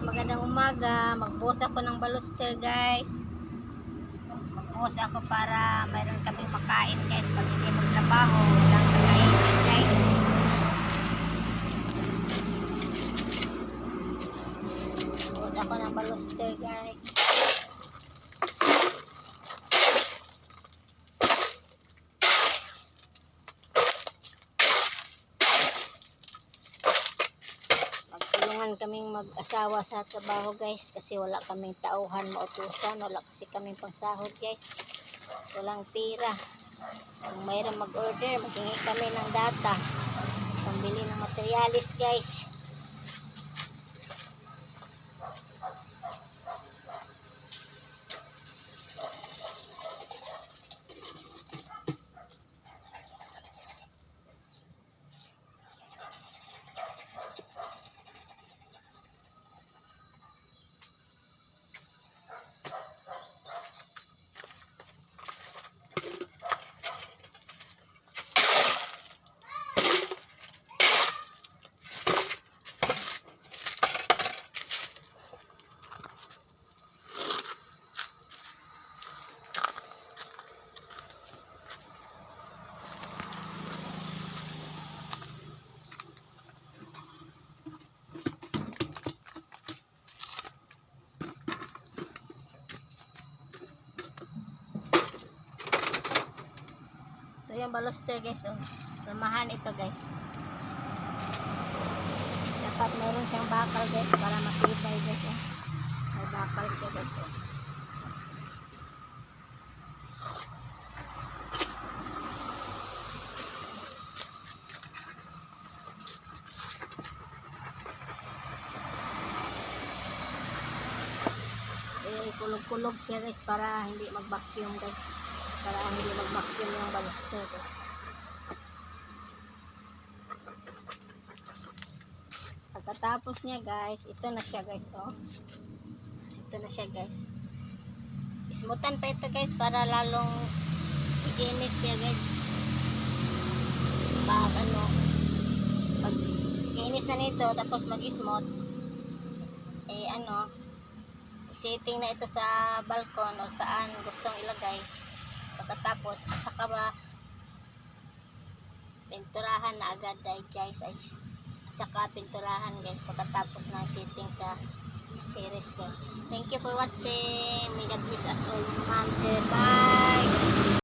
magandang umaga. Magbuhos ako ng baluster guys. Magbuhos ako para mayroon kaming makain guys. Pag hindi magtrabaho, walang kakainin guys. Magbuhos ako ng baluster guys. Kaming mag-asawa sa trabaho guys kasi wala kaming tauhan mautusan, wala kasi kaming pangsahod guys, walang pira. Kung mayroon mag-order, maghingi kami ng data pambili ng materialis guys. Ito yung baluster guys, oh. Ramahan ito guys. Dapat meron siyang bakal guys para matibay guys, oh. May bakal siya guys, oh. Kulog-kulog siya guys para hindi mag-vacuum guys. Para hindi mag-vacuum yung baluster guys. Pagkatapos niya guys, ito na siya guys, oh. Ito na siya guys. Ismutan pa ito guys para lalong ikinis siya guys. Pag ikinis na nito tapos mag-smooth, setting na ito sa balkon o saan gustong ilagay. Pagkatapos at saka ba pinturahan na agad guys, at saka pinturahan guys pagkatapos ng setting sa terrace guys. Thank you for watching. May God bless us all, ma'am sir. Bye.